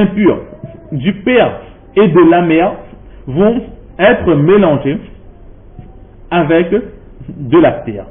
impurs du père et de la mère vont être mélangés avec de la terre.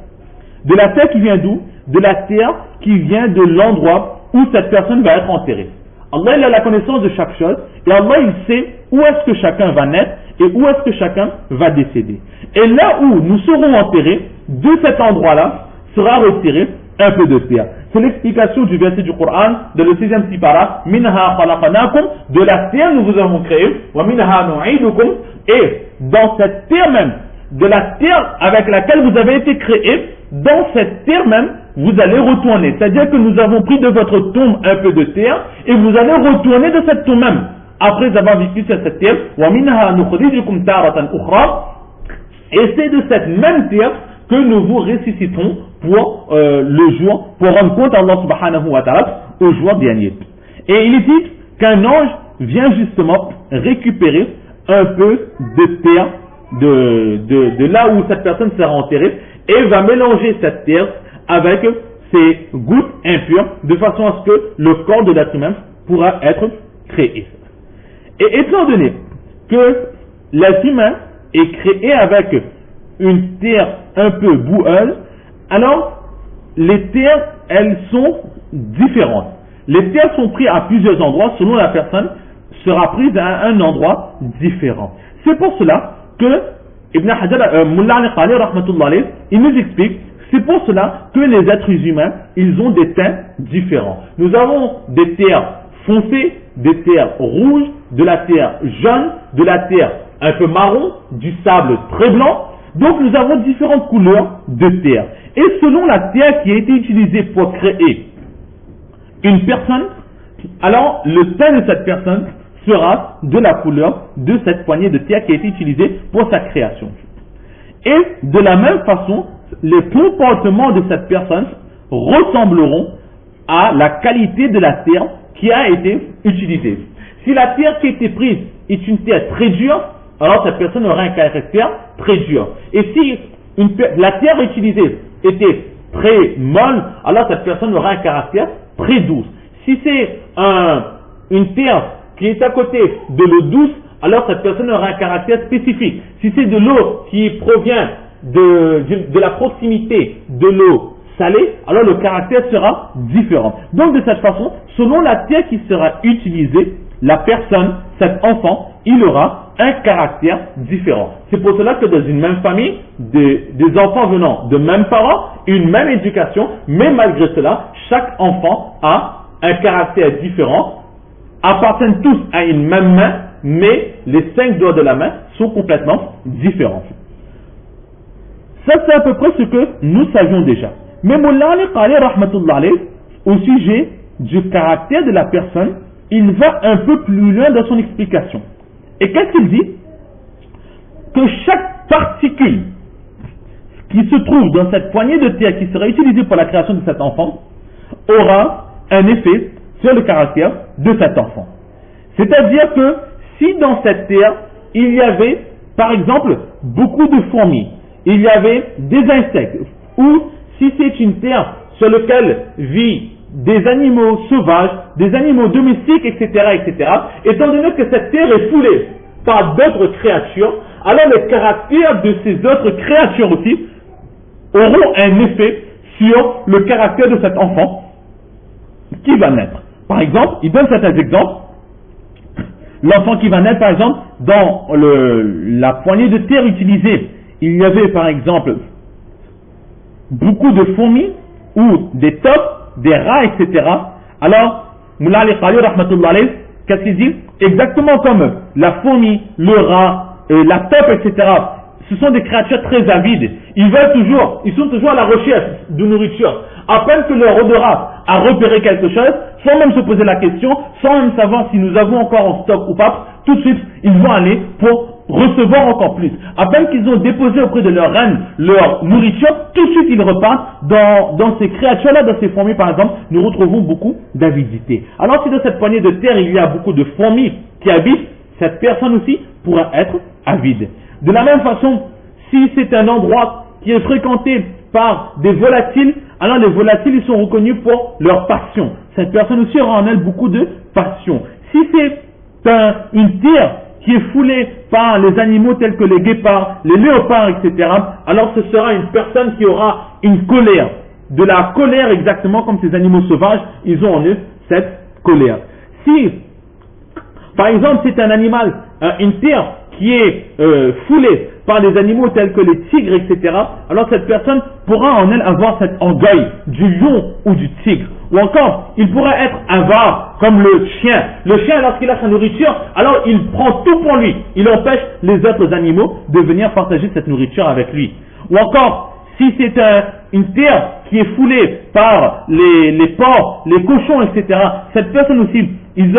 De la terre qui vient d'où? De la terre qui vient de l'endroit où cette personne va être enterrée. Allah il a la connaissance de chaque chose et Allah il sait où est-ce que chacun va naître et où est-ce que chacun va décéder. Et là où nous serons enterrés, de cet endroit-là sera retiré un peu de terre. C'est l'explication du verset du Coran de le 6e sipara. Minha khalaqnakum, de la terre nous vous avons créé, wa minha nu'idukum, et dans cette terre même, de la terre avec laquelle vous avez été créés, dans cette terre même, vous allez retourner. C'est-à-dire que nous avons pris de votre tombe un peu de terre et vous allez retourner de cette tombe même. Après avoir vécu sur cette terre, wa minha nukhrijukum taratan ukhra, et c'est de cette même terre que nous vous ressusciterons pour le jour, pour rendre compte à Allah subhanahu wa ta'ala au jour dernier. Et il est dit qu'un ange vient justement récupérer un peu de terre de là où cette personne sera enterrée et va mélanger cette terre avec ces gouttes impures de façon à ce que le corps de l'être humain pourra être créé. Et étant donné que l'être humain est créé avec une terre un peu boueuse, alors les terres, elles sont différentes. Les terres sont prises à plusieurs endroits, selon la personne sera prise à un endroit différent. C'est pour cela que Ibn Hajar, Mullah al-Qali, rahmatullah alayh, il nous explique, c'est pour cela que les êtres humains, ils ont des teints différents. Nous avons des terres foncées, des terres rouges, de la terre jaune, de la terre un peu marron, du sable très blanc. Donc nous avons différentes couleurs de terre. Et selon la terre qui a été utilisée pour créer une personne, alors le teint de cette personne sera de la couleur de cette poignée de terre qui a été utilisée pour sa création. Et de la même façon, les comportements de cette personne ressembleront à la qualité de la terre qui a été utilisée. Si la terre qui a été prise est une terre très dure, alors cette personne aura un caractère très dur. Et si la terre utilisée était très molle, alors cette personne aura un caractère très douce. Si c'est une terre qui est à côté de l'eau douce, alors cette personne aura un caractère spécifique. Si c'est de l'eau qui provient de la proximité de l'eau salée, alors le caractère sera différent. Donc de cette façon, selon la terre qui sera utilisée, la personne, cet enfant, il aura un caractère différent. C'est pour cela que dans une même famille, des enfants venant de mêmes parents, une même éducation, mais malgré cela, chaque enfant a un caractère différent, appartiennent tous à une même main, mais les 5 doigts de la main sont complètement différents. Ça, c'est à peu près ce que nous savions déjà. Mais Mullah al-Qali, rahmatullah alayh, au sujet du caractère de la personne, il va un peu plus loin dans son explication. Et qu'est-ce qu'il dit? Que chaque particule qui se trouve dans cette poignée de terre qui sera utilisée pour la création de cet enfant aura un effet sur le caractère de cet enfant. C'est-à-dire que si dans cette terre, il y avait, par exemple, beaucoup de fourmis, il y avait des insectes, ou si c'est une terre sur laquelle vit des animaux sauvages, des animaux domestiques, etc., etc., étant donné que cette terre est foulée par d'autres créatures, alors le caractère de ces autres créatures aussi auront un effet sur le caractère de cet enfant qui va naître. Par exemple, il donne certains exemples. L'enfant qui va naître, par exemple, dans la poignée de terre utilisée, il y avait, par exemple, beaucoup de fourmis ou des topes, des rats, etc. Alors, Mullah al-Qali, rahmatullah alayh, qu'est-ce qu'il dit? Exactement comme la fourmi, le rat, la taupe, etc. Ce sont des créatures très avides. Ils sont toujours à la recherche de nourriture. À peine que leur odorat a repéré quelque chose, sans même se poser la question, sans même savoir si nous avons encore en stock ou pas, tout de suite, ils vont aller pour recevoir encore plus. À peine qu'ils ont déposé auprès de leur reine leur nourriture, tout de suite ils repartent. Dans ces créatures-là, dans ces fourmis par exemple, nous retrouvons beaucoup d'avidité. Alors si dans cette poignée de terre il y a beaucoup de fourmis qui habitent, cette personne aussi pourra être avide. De la même façon, si c'est un endroit qui est fréquenté par des volatiles, alors les volatiles ils sont reconnus pour leur passion. Cette personne aussi aura en elle beaucoup de passion. Si c'est une terre qui est foulée par les animaux tels que les guépards, les léopards, etc., alors ce sera une personne qui aura une colère. De la colère exactement comme ces animaux sauvages, ils ont en eux cette colère. Si, par exemple, c'est un animal, une terre qui est foulée par des animaux tels que les tigres, etc., alors cette personne pourra en elle avoir cet orgueil du lion ou du tigre. Ou encore, il pourrait être avare comme le chien. Le chien, lorsqu'il a sa nourriture, alors il prend tout pour lui. Il empêche les autres animaux de venir partager cette nourriture avec lui. Ou encore, si c'est une terre qui est foulée par les porcs, les cochons, etc., cette personne aussi, il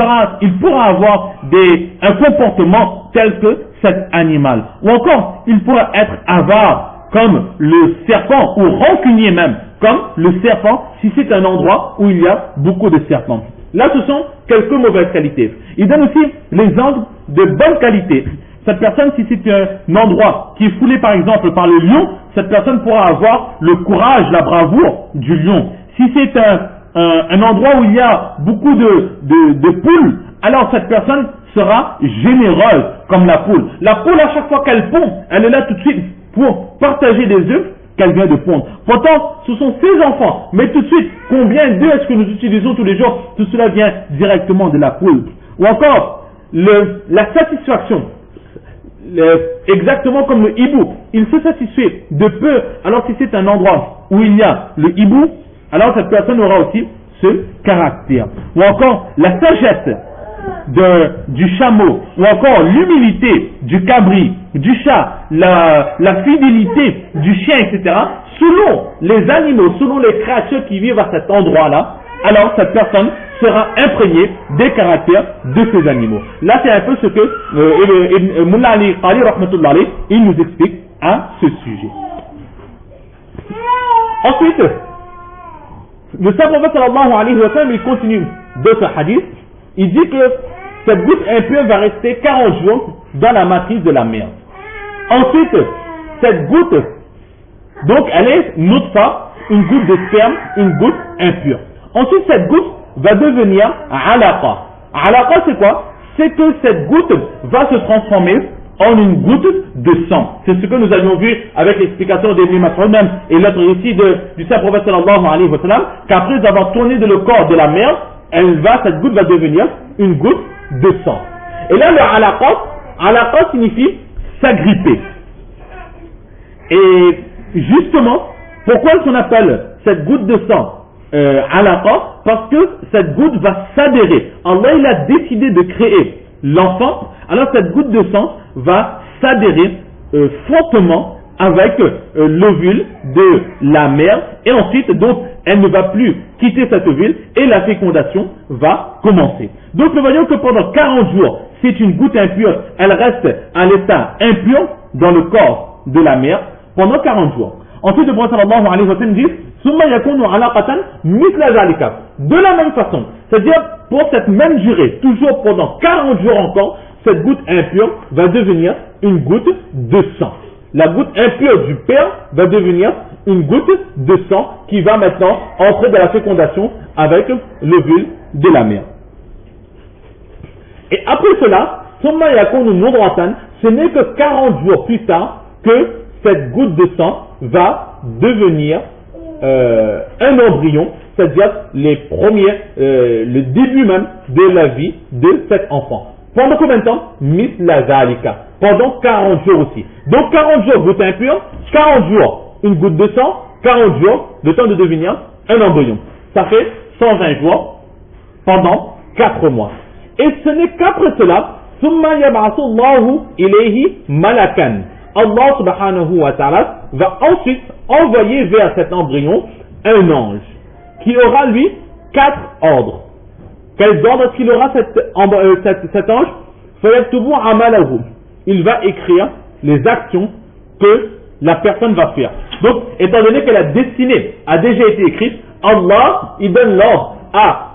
pourra avoir un comportement tel que cet animal. Ou encore, il pourra être avare comme le serpent, ou rancunier même, comme le serpent, si c'est un endroit où il y a beaucoup de serpents. Là, ce sont quelques mauvaises qualités. Il donne aussi l'exemple de bonnes qualités. Cette personne, si c'est un endroit qui est foulé par exemple par le lion, cette personne pourra avoir le courage, la bravoure du lion. Si c'est un endroit où il y a beaucoup de poules, alors cette personne sera généreuse comme la poule. La poule, à chaque fois qu'elle pond, elle est là tout de suite pour partager des œufs qu'elle vient de pondre. Pourtant, ce sont ses enfants. Mais tout de suite, combien d'œufs est-ce que nous utilisons tous les jours? Tout cela vient directement de la poule. Ou encore, la satisfaction. Exactement comme le hibou. Il se satisfait de peu. Alors si c'est un endroit où il y a le hibou, alors cette personne aura aussi ce caractère. Ou encore, la sagesse du chameau, ou encore l'humilité du cabri, du chat, la fidélité du chien, etc. Selon les animaux, selon les créatures qui vivent à cet endroit-là, alors cette personne sera imprégnée des caractères de ces animaux. Là, c'est un peu ce que Mullah Ali Qali, rahmatullah alayh, il nous explique à ce sujet. Ensuite, le saint prophète sallallahu alayhi wa sallam, il continue de ce hadith. Il dit que cette goutte impure va rester 40 jours dans la matrice de la mère. Ensuite, cette goutte, donc elle est nutfa, une goutte de sperme, une goutte impure. Ensuite, cette goutte va devenir alaqa. Alaqa, c'est quoi? C'est que cette goutte va se transformer en une goutte de sang. C'est ce que nous avions vu avec l'explication d'Ibn Mas'ud même et l'autre ici du saint prophète sallallahu alayhi wa sallam, qu'après avoir tourné le corps de la mère, cette goutte va devenir une goutte de sang. Et là, le alaqa signifie s'agripper. Et justement, pourquoi on appelle cette goutte de sang alaqa? Parce que cette goutte va s'adhérer. Allah, il a décidé de créer l'enfant, alors cette goutte de sang va s'adhérer fortement avec l'ovule de la mère, et ensuite, donc, elle ne va plus quitter cette ovule, et la fécondation va commencer. Donc, nous voyons que pendant 40 jours, c'est une goutte impure, elle reste à l'état impur dans le corps de la mère pendant 40 jours. Ensuite, le prophète sallallahu alayhi wa sallam dit, Summa yakunu alaqatan mithla zalika. De la même façon, c'est-à-dire pour cette même durée, toujours pendant 40 jours encore, cette goutte impure va devenir une goutte de sang. La goutte impure du père va devenir une goutte de sang qui va maintenant entrer dans la fécondation avec l'ovule de la mère. Et après cela, Summa yakunu mudghatan, ce n'est que 40 jours plus tard que cette goutte de sang va devenir un embryon, c'est-à-dire le début même de la vie de cet enfant. Pendant combien de temps? Mithla zalika. Pendant 40 jours aussi. Donc 40 jours goutte impure, 40 jours une goutte de sang, 40 jours le temps de devenir un embryon. Ça fait 120 jours pendant 4 mois. Et ce n'est qu'après cela, Summa yab'athu Allahu ilayhi malakan. Allah subhanahu wa ta'ala va ensuite envoyer vers cet embryon un ange qui aura lui 4 ordres. Quels ordres est-ce qu'il aura cet ange? Fayaktubu amalahu. Il va écrire les actions que la personne va faire. Donc, étant donné que la destinée a déjà été écrite, Allah, il donne l'ordre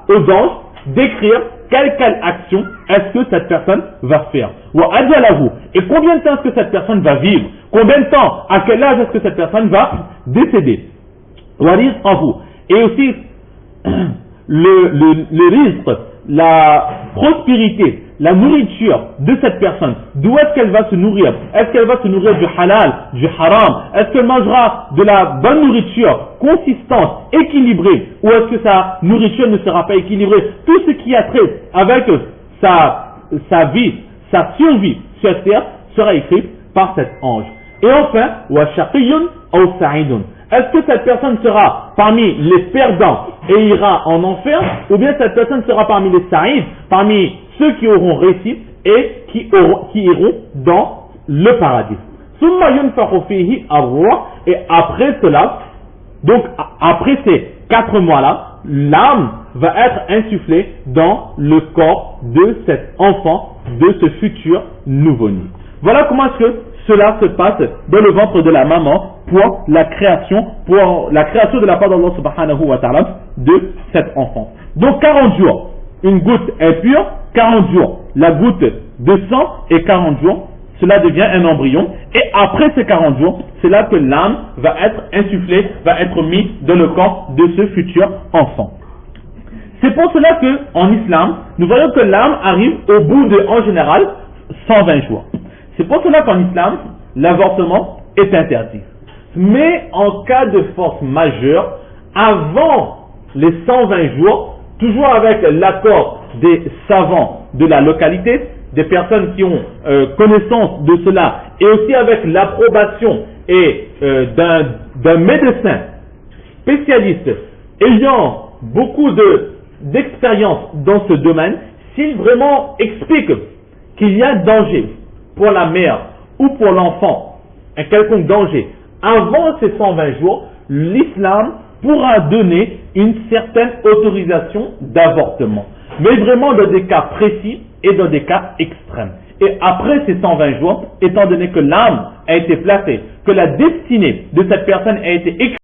aux anges d'écrire quelle action est-ce que cette personne va faire. Wa ajalahu. Et combien de temps est-ce que cette personne va vivre? Combien de temps? À quel âge est-ce que cette personne va décéder? Wa rizqahu. Et aussi le risque la prospérité, la nourriture de cette personne, d'où est-ce qu'elle va se nourrir? Est-ce qu'elle va se nourrir du halal, du haram? Est-ce qu'elle mangera de la bonne nourriture, consistante, équilibrée? Ou est-ce que sa nourriture ne sera pas équilibrée? Tout ce qui a trait avec sa vie, sa survie sur terre sera écrit par cet ange. Et enfin, wa shaqiyun aw sa'idun. Est-ce que cette personne sera parmi les perdants et ira en enfer, ou bien cette personne sera parmi les sa'id, parmi ceux qui auront réussi et qui iront dans le paradis? Summa yunfakhu fihi ar-ruh, et après cela, donc après ces 4 mois-là, l'âme va être insufflée dans le corps de cet enfant, de ce futur nouveau-né. Voilà comment est-ce que cela se passe dans le ventre de la maman pour la création de la part d'Allah subhanahu wa ta'ala de cet enfant. Donc 40 jours, une goutte est pure, 40 jours, la goutte de sang, et 40 jours, cela devient un embryon, et après ces 40 jours, c'est là que l'âme va être insufflée, va être mise dans le corps de ce futur enfant. C'est pour cela que, en islam, nous voyons que l'âme arrive au bout de, en général, 120 jours. C'est pour cela qu'en islam, l'avortement est interdit. Mais en cas de force majeure, avant les 120 jours, toujours avec l'accord des savants de la localité, des personnes qui ont connaissance de cela, et aussi avec l'approbation et d'un médecin spécialiste ayant beaucoup d'expérience dans ce domaine, s'il vraiment explique qu'il y a danger pour la mère ou pour l'enfant, un quelconque danger, avant ces 120 jours, l'islam pourra donner une certaine autorisation d'avortement. Mais vraiment dans des cas précis et dans des cas extrêmes. Et après ces 120 jours, étant donné que l'âme a été placée, que la destinée de cette personne a été écrite,